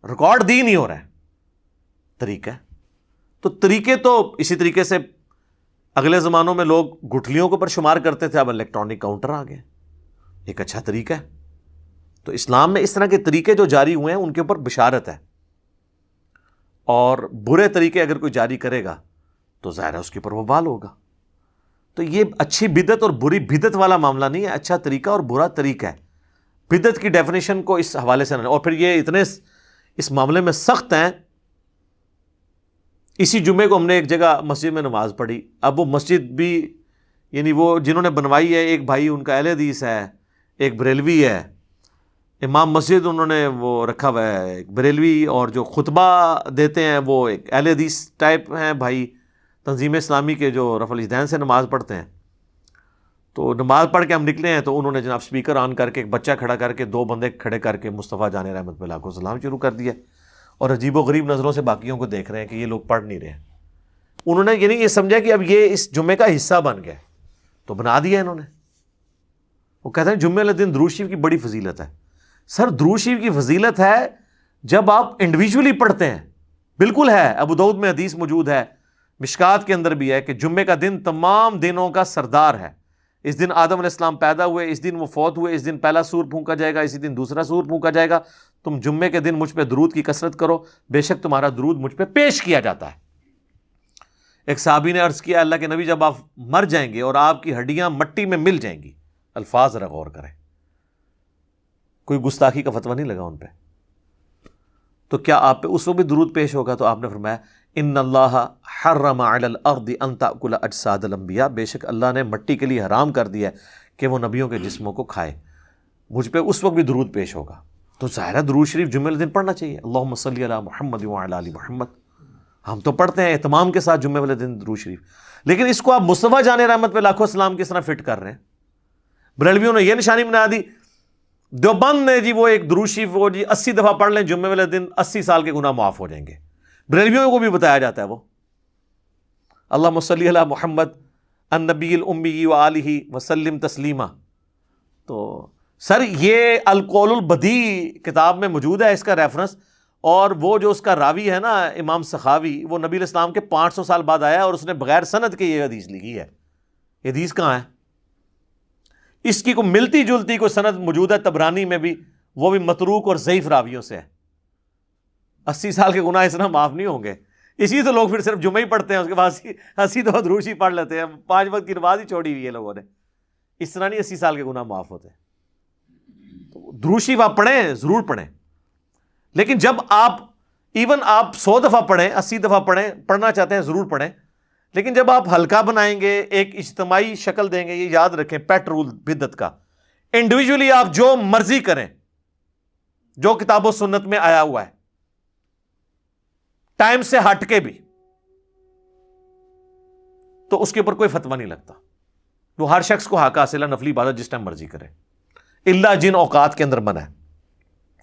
ریکارڈ دین ہی ہو رہا ہے، طریقہ ہے. تو طریقے تو اسی طریقے سے اگلے زمانوں میں لوگ گٹھلیوں کے اوپر شمار کرتے تھے، اب الیکٹرانک کاؤنٹر آ گئے. ایک اچھا طریقہ ہے. تو اسلام میں اس طرح کے طریقے جو جاری ہوئے ہیں ان کے اوپر بشارت ہے. اور برے طریقے اگر کوئی جاری کرے گا تو ظاہر ہے اس کے اوپر وبال ہوگا. تو یہ اچھی بدعت اور بری بدعت والا معاملہ نہیں ہے، اچھا طریقہ اور برا طریقہ ہے. بدعت کی ڈیفینیشن کو اس حوالے سے نہ، اور پھر یہ اتنے اس معاملے میں سخت ہیں. اسی جمعے کو ہم نے ایک جگہ مسجد میں نماز پڑھی. اب وہ مسجد بھی یعنی وہ جنہوں نے بنوائی ہے، ایک بھائی ان کا اہل حدیث ہے، ایک بریلوی ہے. امام مسجد انہوں نے وہ رکھا ہوا ہے ایک بریلوی، اور جو خطبہ دیتے ہیں وہ ایک اہل حدیث ٹائپ ہیں بھائی، تنظیم اسلامی کے جو رفع الاجدین سے نماز پڑھتے ہیں. تو نماز پڑھ کے ہم نکلے ہیں تو انہوں نے جناب سپیکر آن کر کے ایک بچہ کھڑا کر کے 2 بندے کھڑے کر کے مصطفیٰ جان رحمت پہ لاکھوں سلام شروع کر دیا، اور عجیب و غریب نظروں سے باقیوں کو دیکھ رہے ہیں کہ یہ لوگ پڑھ نہیں رہے. انہوں نے یعنی یہ سمجھا کہ اب یہ اس جمعے کا حصہ بن گیا، تو بنا دیا انہوں نے. وہ کہتے ہیں جمعے والے دن درود شریف کی بڑی فضیلت ہے. سر درود شریف کی فضیلت ہے جب آپ انڈیویجولی پڑھتے ہیں، بالکل ہے. ابو داؤد میں حدیث موجود ہے، مشکات کے اندر بھی ہے کہ جمعے کا دن تمام دنوں کا سردار ہے. اس دن آدم علیہ السلام پیدا ہوئے، اس دن وہ فوت ہوئے، اس دن پہلا سور پھونکا جائے گا، اسی دن دوسرا سور پھونکا جائے گا. تم جمعے کے دن مجھ پہ درود کی کثرت کرو، بے شک تمہارا درود مجھ پہ پیش کیا جاتا ہے. ایک صحابی نے عرض کیا اللہ کے نبی جب آپ مر جائیں گے اور آپ کی ہڈیاں مٹی میں مل جائیں گی، الفاظ ذرا غور کریں، کوئی گستاخی کا فتویٰ نہیں لگا ان پہ، تو کیا آپ پہ اس وقت بھی درود پیش ہوگا؟ تو آپ نے فرمایا ان اللہ حرم علی الارض ان تاکل اجساد الانبیاء، بے شک اللہ نے مٹی کے لیے حرام کر دیا ہے کہ وہ نبیوں کے جسموں کو کھائے. مجھ پہ اس وقت بھی درود پیش ہوگا. تو ظاہر ہے درود شریف جمعے والے دن پڑھنا چاہیے. اللہم صلی علی محمد وعلی آل محمد. ہم تو پڑھتے ہیں اہتمام کے ساتھ جمعے والے دن درود شریف، لیکن اس کو آپ مصطفیٰ جان رحمت پہ لاکھوں سلام کس طرح فٹ کر رہے ہیں؟ بریلویوں نے یہ نشانی بنا دی، دیوبند نے جی وہ ایک درود شریف وہ جی 80 دفعہ پڑھ لیں جمعے والے دن 80 سال کے گناہ معاف ہو جائیں گے. بریلویوں کو بھی بتایا جاتا ہے وہ اللہم صلی علی محمد النبی الامی وآلہ وسلم تسلیما. تو سر یہ القول البدیع کتاب میں موجود ہے اس کا ریفرنس, اور وہ جو اس کا راوی ہے نا امام سخاوی, وہ نبی علیہ السلام کے 500 سال بعد آیا اور اس نے بغیر سند کے یہ حدیث لکھی ہے. یہ حدیث کہاں ہے؟ اس کی کوئی ملتی جلتی کوئی سند موجود ہے طبرانی میں بھی, وہ بھی متروک اور ضعیف راویوں سے ہے. 80 سال کے گناہ اس طرح معاف نہیں ہوں گے. اسی تو لوگ پھر صرف جمعہ ہی پڑھتے ہیں, اس کے بعد 80 دفعہ درود شریف پڑھ لیتے ہیں, 5 وقت کی نماز ہی چھوڑی ہوئی ہے لوگوں نے. اس طرح نہیں 80 سال کے گناہ معاف ہوتے. درود شریف آپ پڑھیں, ضرور پڑھیں, لیکن جب آپ ایون آپ 100 دفعہ پڑھیں, 80 دفعہ پڑھیں, پڑھنا چاہتے ہیں ضرور پڑھیں, لیکن جب آپ ہلکا بنائیں گے, ایک اجتماعی شکل دیں گے, یہ یاد رکھیں پیٹ رول بدعت کا. انڈیویجولی آپ جو مرضی کریں, جو کتاب و سنت میں آیا ہوا ہے, ٹائم سے ہٹ کے بھی, تو اس کے اوپر کوئی فتویٰ نہیں لگتا. وہ ہر شخص کو حق حاصل ہے نفلی عبادت جس ٹائم مرضی کرے, اللہ جن اوقات کے اندر منع ہے.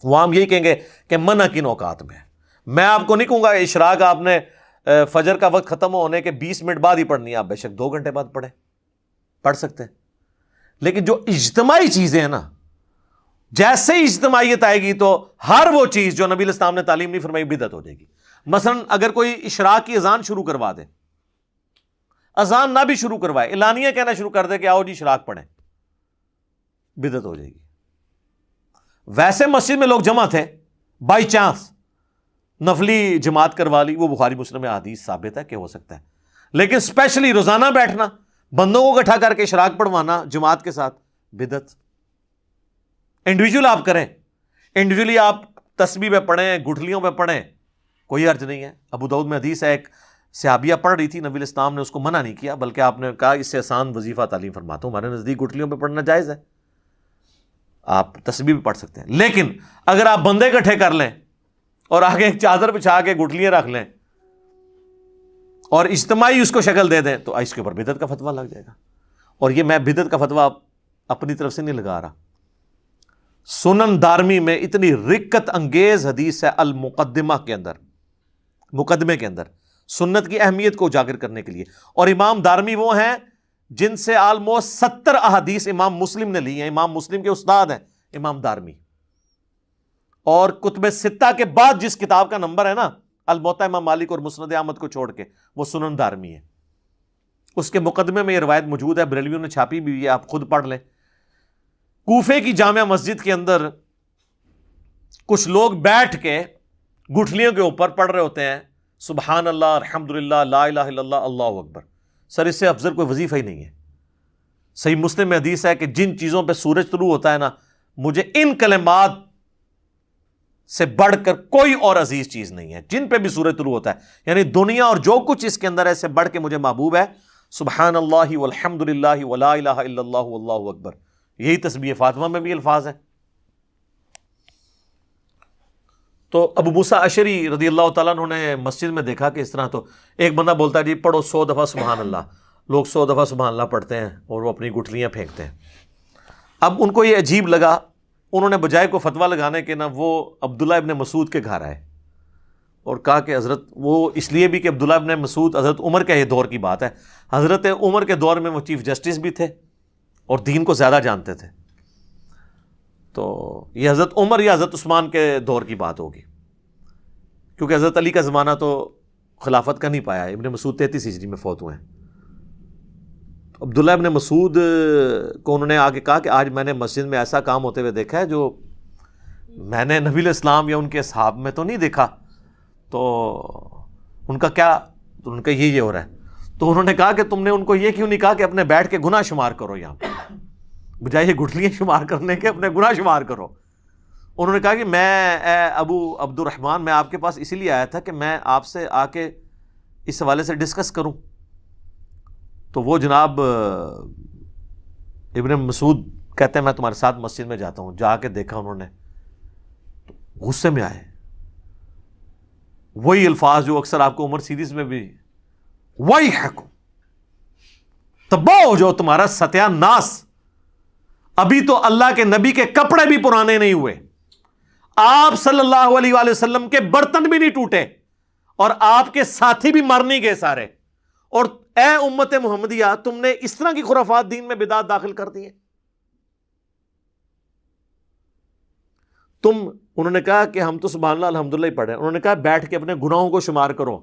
وہ ہم یہی کہیں گے کہ منع کن اوقات میں ہے. میں آپ کو نہیں کہوں گا اشراق آپ نے فجر کا وقت ختم ہونے کے 20 منٹ بعد ہی پڑھنی ہے, آپ بے شک 2 گھنٹے بعد پڑھ سکتے ہیں. لیکن جو اجتماعی چیزیں ہیں نا, جیسے ہی اجتماعیت آئے گی تو ہر وہ چیز جو نبی علیہ السلام نے تعلیم نہیں فرمائی بدعت ہو جائے گی. مثلا اگر کوئی اشراق کی اذان شروع کروا دے, اذان نہ بھی شروع کروائے, اعلانیہ کہنا شروع کر دے کہ آؤ جی اشراق پڑھیں, بدعت ہو جائے گی. ویسے مسجد میں لوگ جمع تھے, بائی چانس نفلی جماعت کروا لی, وہ بخاری مسلم میں حدیث ثابت ہے کہ ہو سکتا ہے. لیکن اسپیشلی روزانہ بیٹھنا, بندوں کو اکٹھا کر کے اشراق پڑھوانا جماعت کے ساتھ, بدعت. انڈیویجول آپ کریں, انڈیویجولی آپ تسبیح پہ پڑھیں, گٹھلیوں پہ پڑھیں, کوئی حرج نہیں ہے. ابو داؤد میں حدیث ہے, ایک صحابیہ پڑھ رہی تھی, نبی علیہ السلام نے اس کو منع نہیں کیا, بلکہ آپ نے کہا اس سے آسان وظیفہ تعلیم فرماتا ہوں, ہمارے نزدیک گٹھلیوں پہ پڑھنا جائز ہے, آپ تسبیح بھی پڑھ سکتے ہیں. لیکن اگر آپ بندے اکٹھے کر لیں اور آگے ایک چادر بچھا کے گٹھلیاں رکھ لیں اور اجتماعی اس کو شکل دے دیں, تو اس کے اوپر بدعت کا فتویٰ لگ جائے گا. اور یہ میں بدعت کا فتویٰ اپنی طرف سے نہیں لگا رہا. سنن دارمی میں اتنی رکت انگیز حدیث ہے المقدمہ کے اندر, مقدمے کے اندر, سنت کی اہمیت کو اجاگر کرنے کے لیے. اور امام دارمی وہ ہیں جن سے آلموسٹ 70 احادیث امام مسلم نے لی ہیں. امام مسلم کے استاد ہیں امام دارمی. اور کتب ستہ کے بعد جس کتاب کا نمبر ہے نا, الموطا امام مالک اور مسند احمد کو چھوڑ کے, وہ سنن دارمی ہے. اس کے مقدمے میں یہ روایت موجود ہے, بریلویوں نے چھاپی بھی ہے, آپ خود پڑھ لیں. کوفے کی جامع مسجد کے اندر کچھ لوگ بیٹھ کے گٹھلیوں کے اوپر پڑھ رہے ہوتے ہیں سبحان اللہ, الحمدللہ, لا الہ الا اللہ, اللہ اکبر. سر اس سے افضل کوئی وظیفہ ہی نہیں ہے. صحیح مسلم میں حدیث ہے کہ جن چیزوں پہ سورج طلوع ہوتا ہے نا, مجھے ان کلمات سے بڑھ کر کوئی اور عزیز چیز نہیں ہے. جن پہ بھی سورج طلوع ہوتا ہے, یعنی دنیا اور جو کچھ اس کے اندر ہے, سے بڑھ کے مجھے محبوب ہے سبحان اللہ والحمدللہ ولا الہ الا اللہ واللہ اکبر. یہی تسبیح فاطمہ میں بھی الفاظ ہیں. تو ابو موسیٰ اشعری رضی اللہ تعالیٰ عنہ نے مسجد میں دیکھا کہ اس طرح, تو ایک بندہ بولتا ہے جی پڑھو 100 دفعہ سبحان اللہ. لوگ 100 دفعہ سبحان اللہ پڑھتے ہیں اور وہ اپنی گٹھلیاں پھینکتے ہیں. اب ان کو یہ عجیب لگا, انہوں نے بجائے کو فتویٰ لگانے کے نا, وہ عبداللہ ابن مسعود کے گھر آئے اور کہا کہ حضرت, وہ اس لیے بھی کہ عبداللہ ابن مسعود حضرت عمر کے یہ دور کی بات ہے, حضرت عمر کے دور میں وہ چیف جسٹس بھی تھے اور دین کو زیادہ جانتے تھے. تو یہ حضرت عمر یا حضرت عثمان کے دور کی بات ہوگی, کیونکہ حضرت علی کا زمانہ تو خلافت کا نہیں پایا. ابن مسعود 33 ہجری میں فوت ہوئے ہیں. تو عبداللہ ابن مسعود کو انہوں نے آگے کہا کہ آج میں نے مسجد میں ایسا کام ہوتے ہوئے دیکھا ہے جو میں نے نبی علیہ السلام یا ان کے اصحاب میں تو نہیں دیکھا. تو ان کا کیا, تو ان کا یہ ہو رہا ہے. تو انہوں نے کہا کہ تم نے ان کو یہ کیوں نہیں کہا کہ اپنے بیٹھ کے گناہ شمار کرو, یہاں پہ بجائے یہ گٹھلیاں شمار کرنے کے اپنے گناہ شمار کرو. انہوں نے کہا کہ میں ابو عبد الرحمن, میں آپ کے پاس اسی لیے آیا تھا کہ میں آپ سے آ کے اس حوالے سے ڈسکس کروں. تو وہ جناب ابن مسعود کہتے ہیں میں تمہارے ساتھ مسجد میں جاتا ہوں. جا کے دیکھا انہوں نے, غصے میں آئے. وہی الفاظ جو اکثر آپ کو عمر سیریز میں بھی, وہی حکم تباہ ہو جو تمہارا ستیہ ناس, ابھی تو اللہ کے نبی کے کپڑے بھی پرانے نہیں ہوئے، آپ صلی اللہ علیہ وآلہ وسلم کے برتن بھی نہیں ٹوٹے، اور آپ کے ساتھی بھی مر نہیں گئے سارے، اور اے امت محمدیہ تم نے اس طرح کی خرافات دین میں بدعت داخل کر دی ہیں۔ انہوں نے کہا کہ ہم تو سبحان اللہ الحمدللہ ہی پڑھے، انہوں نے کہا بیٹھ کے اپنے گناہوں کو شمار کرو،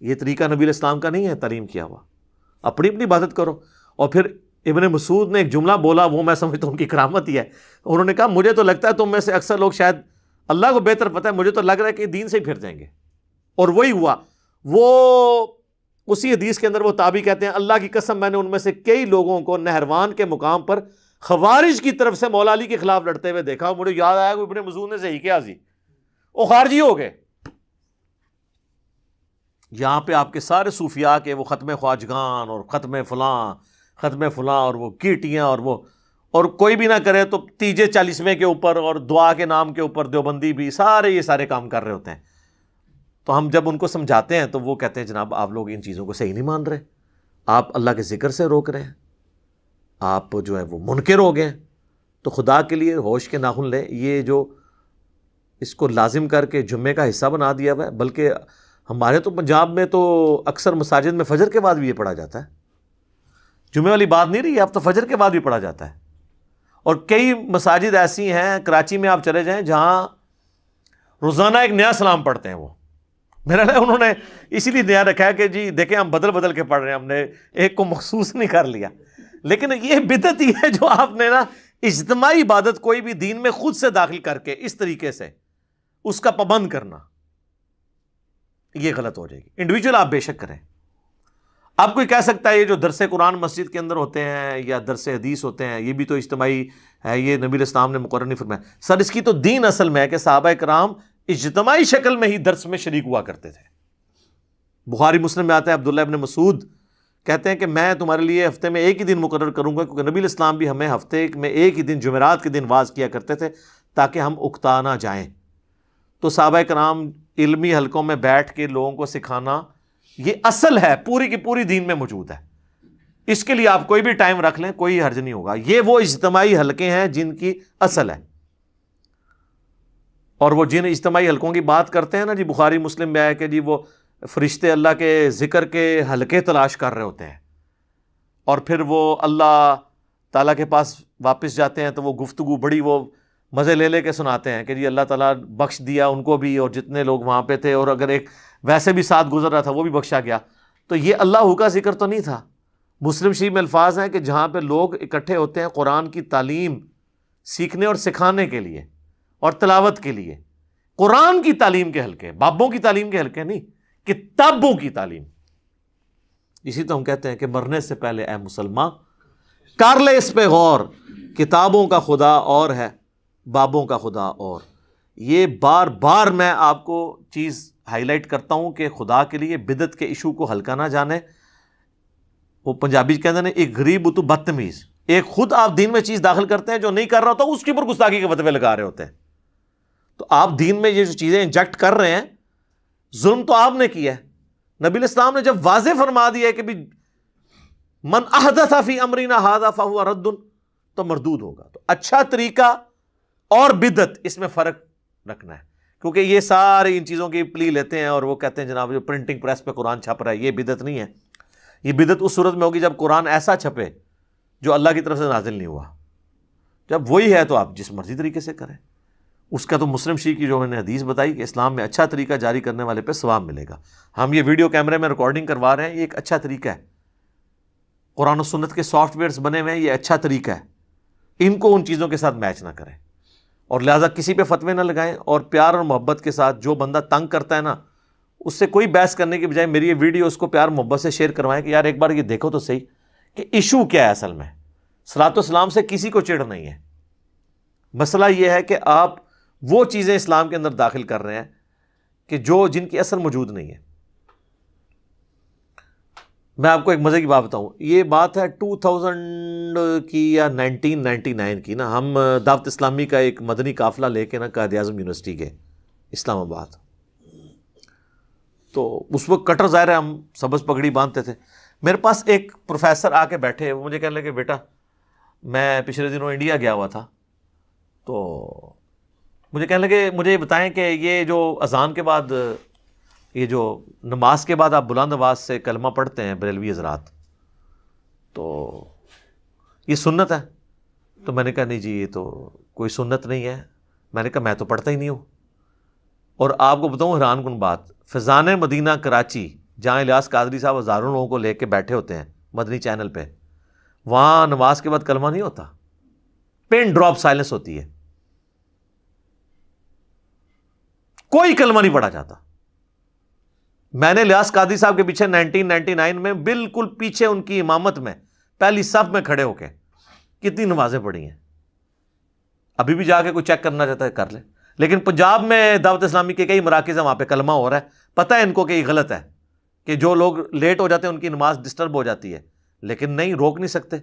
یہ طریقہ نبی علیہ السلام کا نہیں ہے تعلیم کیا ہوا، اپنی اپنی عبادت کرو۔ اور پھر ابن مسعود نے ایک جملہ بولا، وہ میں سمجھتا ہوں ان کی کرامت ہی ہے، انہوں نے کہا مجھے تو لگتا ہے تم میں سے اکثر لوگ، شاید اللہ کو بہتر پتہ ہے، مجھے تو لگ رہا ہے کہ دین سے ہی پھر جائیں گے۔ اور وہی ہوا، وہ اسی حدیث کے اندر وہ تابعی کہتے ہیں اللہ کی قسم میں نے ان میں سے کئی لوگوں کو نہروان کے مقام پر خوارج کی طرف سے مولا علی کے خلاف لڑتے ہوئے دیکھا، مجھے یاد آیا کہ ابن مسعود نے صحیح کیا جی، وہ خارجی ہو گئے۔ یہاں پہ آپ کے سارے صوفیاء کے وہ ختم خواجگان اور ختم فلاں اور وہ کیٹیاں اور کوئی بھی نہ کرے تو تیجے 40ویں کے اوپر اور دعا کے نام کے اوپر دیوبندی بھی یہ سارے کام کر رہے ہوتے ہیں۔ تو ہم جب ان کو سمجھاتے ہیں تو وہ کہتے ہیں جناب آپ لوگ ان چیزوں کو صحیح نہیں مان رہے، آپ اللہ کے ذکر سے روک رہے ہیں، آپ جو ہے وہ منکر ہو گئے ہیں۔ تو خدا کے لیے ہوش کے ناخن لیں، یہ جو اس کو لازم کر کے جمعے کا حصہ بنا دیا ہوا ہے، بلکہ ہمارے تو پنجاب میں تو اکثر مساجد میں فجر کے بعد بھی یہ پڑھا جاتا ہے، جمعے والی بات نہیں رہی، اب تو فجر کے بعد بھی پڑھا جاتا ہے۔ اور کئی مساجد ایسی ہیں کراچی میں آپ چلے جائیں جہاں روزانہ ایک نیا سلام پڑھتے ہیں، وہ میرا لئے انہوں نے اسی لیے نیا رکھا ہے کہ جی دیکھیں ہم بدل کے پڑھ رہے ہیں، ہم نے ایک کو مخصوص نہیں کر لیا۔ لیکن یہ بدعت ہی ہے جو آپ نے نا اجتماعی عبادت کوئی بھی دین میں خود سے داخل کر کے اس طریقے سے اس کا پابند کرنا، یہ غلط ہو جائے گی۔ انڈیویجول آپ بے شک کریں۔ آپ کوئی کہہ سکتا ہے یہ جو درس قرآن مسجد کے اندر ہوتے ہیں یا درس حدیث ہوتے ہیں یہ بھی تو اجتماعی ہے، یہ نبی علیہ السلام نے مقرر نہیں فرمایا۔ سر اس کی تو دین اصل میں ہے کہ صحابہ کرام اجتماعی شکل میں ہی درس میں شریک ہوا کرتے تھے۔ بخاری مسلم میں آتا ہے عبداللہ ابن مسعود کہتے ہیں کہ میں تمہارے لیے ہفتے میں ایک ہی دن مقرر کروں گا، کیونکہ نبی علیہ السلام بھی ہمیں ہفتے میں ایک ہی دن جمعرات کے دن واز کیا کرتے تھے تاکہ ہم اکتا نہ جائیں۔ تو صحابہ کرام علمی حلقوں میں بیٹھ کے لوگوں کو سکھانا یہ اصل ہے، پوری کی پوری دین میں موجود ہے۔ اس کے لیے آپ کوئی بھی ٹائم رکھ لیں، کوئی حرج نہیں ہوگا۔ یہ وہ اجتماعی حلقے ہیں جن کی اصل ہے، اور وہ جن اجتماعی حلقوں کی بات کرتے ہیں نا جی، بخاری مسلم میں ہے کہ جی وہ فرشتے اللہ کے ذکر کے حلقے تلاش کر رہے ہوتے ہیں، اور پھر وہ اللہ تعالیٰ کے پاس واپس جاتے ہیں تو وہ گفتگو بڑی وہ مزے لے کے سناتے ہیں کہ جی اللہ تعالیٰ بخش دیا ان کو بھی اور جتنے لوگ وہاں پہ تھے، اور اگر ایک ویسے بھی ساتھ گزر رہا تھا وہ بھی بخشا گیا۔ تو یہ اللہ کا ذکر تو نہیں تھا۔ مسلم شریف میں الفاظ ہیں کہ جہاں پہ لوگ اکٹھے ہوتے ہیں قرآن کی تعلیم سیکھنے اور سکھانے کے لیے اور تلاوت کے لیے، قرآن کی تعلیم کے حلقے، بابوں کی تعلیم کے حلقے نہیں، کتابوں کی تعلیم۔ اسی تو ہم کہتے ہیں کہ مرنے سے پہلے اے مسلمان کر لے اس پہ غور، کتابوں کا خدا اور ہے، بابوں کا خدا اور۔ یہ بار بار میں آپ کو چیز ہائی لائٹ کرتا ہوں کہ خدا کے لیے بدعت کے ایشو کو ہلکا نہ جانے۔ وہ پنجابی کہتے ہیں ایک غریب تو بدتمیز، ایک خود آپ دین میں چیز داخل کرتے ہیں جو نہیں کر رہا ہوتا، اس کے اوپر گستاخی کے فتوے لگا رہے ہوتے ہیں۔ تو آپ دین میں یہ جو چیزیں انجیکٹ کر رہے ہیں، ظلم تو آپ نے کیا ہے۔ نبی علیہ السلام نے جب واضح فرما دیا ہے کہ بھی من احدث فی امرنا ھذا فہو رد، تو مردود ہوگا۔ تو اچھا طریقہ اور بدعت، اس میں فرق رکھنا ہے، کیونکہ یہ سارے ان چیزوں کی پلی لیتے ہیں اور وہ کہتے ہیں جناب جو پرنٹنگ پریس پہ قرآن چھپ رہا ہے یہ بدعت نہیں ہے۔ یہ بدعت اس صورت میں ہوگی جب قرآن ایسا چھپے جو اللہ کی طرف سے نازل نہیں ہوا۔ جب وہی ہے تو آپ جس مرضی طریقے سے کریں۔ اس کا تو مسلم شریف کی جو میں نے حدیث بتائی کہ اسلام میں اچھا طریقہ جاری کرنے والے پہ ثواب ملے گا۔ ہم یہ ویڈیو کیمرے میں ریکارڈنگ کروا رہے ہیں، یہ ایک اچھا طریقہ ہے۔ قرآن و سنت کے سافٹ ویئرز بنے ہوئے ہیں، یہ اچھا طریقہ ہے۔ ان کو ان چیزوں کے ساتھ میچ نہ کریں، اور لہٰذا کسی پہ فتوے نہ لگائیں، اور پیار اور محبت کے ساتھ جو بندہ تنگ کرتا ہے نا، اس سے کوئی بحث کرنے کی بجائے میری یہ ویڈیو اس کو پیار محبت سے شیئر کروائیں کہ یار ایک بار یہ دیکھو تو صحیح کہ ایشو کیا ہے۔ اصل میں صلاۃ و سلام سے کسی کو چڑ نہیں ہے، مسئلہ یہ ہے کہ آپ وہ چیزیں اسلام کے اندر داخل کر رہے ہیں کہ جن کی اصل موجود نہیں ہے۔ میں آپ کو ایک مزے کی بات بتاؤں، یہ بات ہے 2000 کی یا 1999 کی نا، ہم دعوت اسلامی کا ایک مدنی قافلہ لے کے نا قائد اعظم یونیورسٹی کے اسلام آباد، تو اس وقت کٹر ظاہر ہے ہم سبز پگڑی باندھتے تھے۔ میرے پاس ایک پروفیسر آ کے بیٹھے، وہ مجھے کہنے لگے بیٹا میں پچھلے دنوں انڈیا گیا ہوا تھا، تو مجھے کہنے لگے مجھے یہ بتائیں کہ یہ جو اذان کے بعد، یہ جو نماز کے بعد آپ بلند آواز سے کلمہ پڑھتے ہیں بریلوی حضرات، تو یہ سنت ہے؟ تو میں نے کہا نہیں جی یہ تو کوئی سنت نہیں ہے. میں نے کہا میں تو پڑھتا ہی نہیں ہوں. اور آپ کو بتاؤں حیران کن بات، فیضان مدینہ کراچی جہاں الیاس قادری صاحب ہزاروں لوگوں کو لے کے بیٹھے ہوتے ہیں مدنی چینل پہ، وہاں نماز کے بعد کلمہ نہیں ہوتا، پن ڈراپ سائلنس ہوتی ہے، کوئی کلمہ نہیں پڑھا جاتا. میں نے الیاس قادری صاحب کے پیچھے 1999 میں بالکل پیچھے ان کی امامت میں پہلی صف میں کھڑے ہو کے کتنی نمازیں پڑھی ہیں. ابھی بھی جا کے کوئی چیک کرنا چاہتا ہے کر لے. لیکن پنجاب میں دعوت اسلامی کے کئی مراکز ہیں، وہاں پہ کلمہ ہو رہا ہے، پتہ ہے ان کو کہ یہ غلط ہے، کہ جو لوگ لیٹ ہو جاتے ہیں ان کی نماز ڈسٹرب ہو جاتی ہے، لیکن نہیں، روک نہیں سکتے.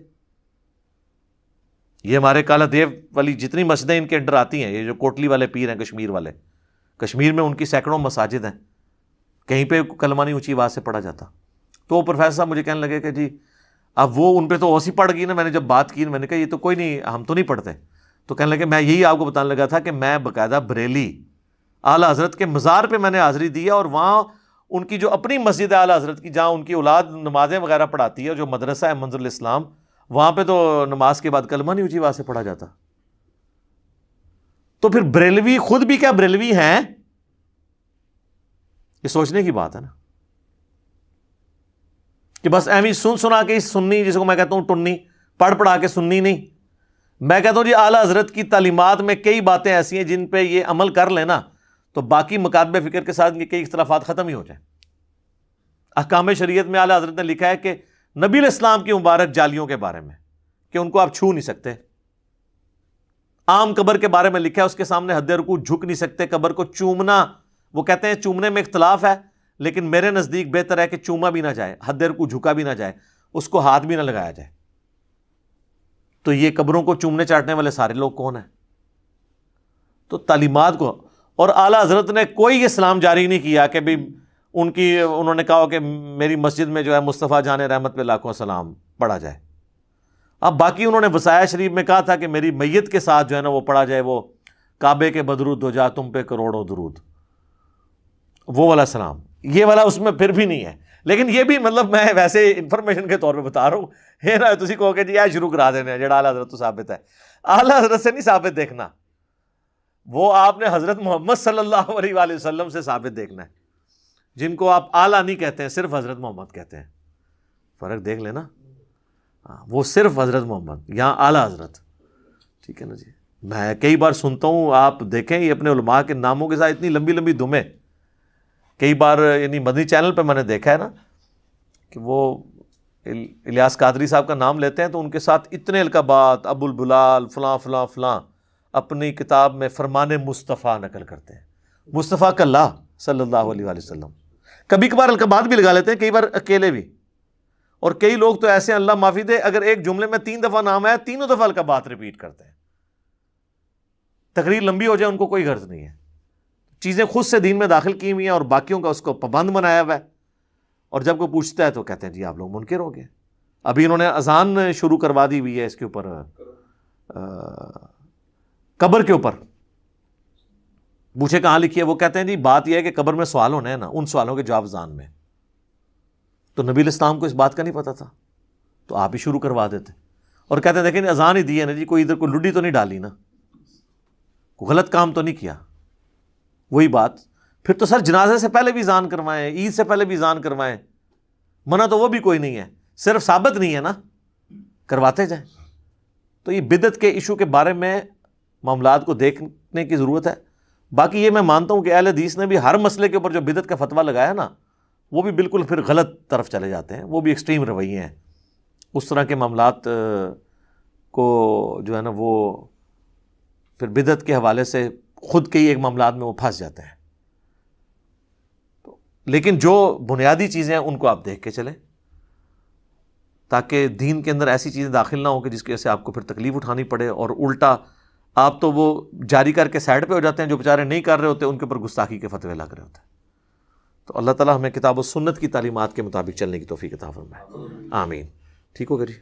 یہ ہمارے کالا دیو والی جتنی مسجدیں ان کے انڈر آتی ہیں، یہ جو کوٹلی والے پیر ہیں کشمیر والے، کشمیر میں ان کی سینکڑوں مساجد ہیں، کہیں پہ کلمہ نہیں اونچی آواز سے پڑھا جاتا. تو وہ پروفیسر صاحب مجھے کہنے لگے کہ جی اب وہ ان پہ تو اوسی پڑ گئی نا. میں نے جب بات کی میں نے کہا یہ تو کوئی نہیں، ہم تو نہیں پڑھتے. تو کہنے لگے میں یہی آپ کو بتانے لگا تھا کہ میں باقاعدہ بریلی اعلیٰ حضرت کے مزار پہ میں نے حاضری دی ہے، اور وہاں ان کی جو اپنی مسجد ہے اعلیٰ حضرت کی، جہاں ان کی اولاد نمازیں وغیرہ پڑھاتی ہے، جو مدرسہ ہے منظر الاسلام، وہاں پہ تو نماز کے بعد کلمہ نہیں اونچی آواز سے پڑھا جاتا. تو پھر بریلوی خود بھی کیا بریلوی ہیں؟ یہ سوچنے کی بات ہے نا، کہ بس ایویں سن سنا کے سننی، جس کو میں کہتا ہوں ٹنی، پڑھ پڑھا کے سننی نہیں. میں کہتا ہوں جی اعلیٰ حضرت کی تعلیمات میں کئی باتیں ایسی ہیں جن پہ یہ عمل کر لینا تو باقی مکاتب فکر کے ساتھ یہ کئی اختلافات ختم ہی ہو جائیں. احکام شریعت میں اعلیٰ حضرت نے لکھا ہے کہ نبی علیہ السلام کی مبارک جالیوں کے بارے میں کہ ان کو آپ چھو نہیں سکتے. عام قبر کے بارے میں لکھا ہے اس کے سامنے حد رکوع جھک نہیں سکتے. قبر کو چومنا، وہ کہتے ہیں چومنے میں اختلاف ہے، لیکن میرے نزدیک بہتر ہے کہ چوما بھی نہ جائے، حد رکوع جھکا بھی نہ جائے، اس کو ہاتھ بھی نہ لگایا جائے. تو یہ قبروں کو چومنے چاٹنے والے سارے لوگ کون ہیں؟ تو تعلیمات کو، اور اعلیٰ حضرت نے کوئی اسلام جاری نہیں کیا کہ بھی انہوں نے کہا کہ میری مسجد میں جو ہے مصطفیٰ جان رحمت پہ لاکھوں سلام پڑھا جائے. اب باقی انہوں نے وصایا شریف میں کہا تھا کہ میری میت کے ساتھ جو ہے نا وہ پڑھا جائے، وہ کعبے کے بدرود ہو جا تم پہ کروڑوں درود، وہ والا سلام. یہ والا اس میں پھر بھی نہیں ہے. لیکن یہ بھی مطلب میں ویسے انفارمیشن کے طور پہ بتا رہا ہوں، یہ نہ تسی کہو کہ جی یہ شروع کرا دینے جڑا اعلیٰ حضرت تو ثابت ہے. اعلیٰ حضرت سے نہیں ثابت دیکھنا، وہ آپ نے حضرت محمد صلی اللہ علیہ وآلہ وسلم سے ثابت دیکھنا ہے، جن کو آپ اعلیٰ نہیں کہتے ہیں، صرف حضرت محمد کہتے ہیں. فرق دیکھ لینا، وہ صرف حضرت محمد، یہاں اعلیٰ حضرت. ٹھیک ہے نا جی. میں کئی بار سنتا ہوں، آپ دیکھیں یہ اپنے علماء کے ناموں کے ساتھ اتنی لمبی لمبی دمیں، کئی بار یعنی مدنی چینل پہ میں نے دیکھا ہے نا کہ وہ الیاس قادری صاحب کا نام لیتے ہیں تو ان کے ساتھ اتنے القابات، ابو البلال فلاں فلاں فلاں، اپنی کتاب میں فرمان مصطفیٰ نقل کرتے ہیں، مصطفیٰ کلّہ صلی اللہ علیہ وآلہ وسلم. کبھی کبھار القابات بھی لگا لیتے ہیں، کئی بار اکیلے بھی. اور کئی لوگ تو ایسے ہیں اللہ معافی دے، اگر ایک جملے میں 3 دفعہ نام ہے، تینوں دفعہ القابات ریپیٹ کرتے ہیں. تقریر لمبی ہو جائے ان کو کوئی غرض نہیں ہے، چیزیں خود سے دین میں داخل کی ہوئی ہیں اور باقیوں کا اس کو پابند بنایا ہوا ہے. اور جب کوئی پوچھتا ہے تو کہتے ہیں جی آپ لوگ منکر ہو گئے. ابھی انہوں نے اذان شروع کروا دی ہوئی ہے اس کے اوپر، قبر کے اوپر. پوچھے کہاں لکھی ہے، وہ کہتے ہیں جی بات یہ ہے کہ قبر میں سوال ہونے ہیں نا، ان سوالوں کے جواب اذان میں. تو نبی علیہ السلام کو اس بات کا نہیں پتا تھا تو آپ ہی شروع کروا دیتے. اور کہتے ہیں دیکھیں اذان ہی دی ہے نا جی، کوئی ادھر کوئی لڈی تو نہیں ڈالی نا، کوئی غلط کام تو نہیں کیا. وہی بات پھر تو سر جنازے سے پہلے بھی اذان کروائیں، عید سے پہلے بھی اذان کروائیں، منع تو وہ بھی کوئی نہیں ہے، صرف ثابت نہیں ہے نا، کرواتے جائیں. تو یہ بدعت کے ایشو کے بارے میں معاملات کو دیکھنے کی ضرورت ہے. باقی یہ میں مانتا ہوں کہ اہل حدیث نے بھی ہر مسئلے کے اوپر جو بدعت کا فتویٰ لگایا نا، وہ بھی بالکل پھر غلط طرف چلے جاتے ہیں، وہ بھی ایکسٹریم رویے ہیں. اس طرح کے معاملات کو جو ہے نا وہ پھر بدعت کے حوالے سے خود کے ہی ایک معاملات میں وہ پھنس جاتے ہیں. لیکن جو بنیادی چیزیں ہیں ان کو آپ دیکھ کے چلیں، تاکہ دین کے اندر ایسی چیزیں داخل نہ ہوں کہ جس کی وجہ سے آپ کو پھر تکلیف اٹھانی پڑے، اور الٹا آپ تو وہ جاری کر کے سائڈ پہ ہو جاتے ہیں، جو بیچارے نہیں کر رہے ہوتے ان کے اوپر گستاخی کے فتوے لگ رہے ہوتے ہیں. تو اللہ تعالیٰ ہمیں کتاب و سنت کی تعلیمات کے مطابق چلنے کی توفیق عطا فرمائے. آمین. ٹھیک ہوگا جی.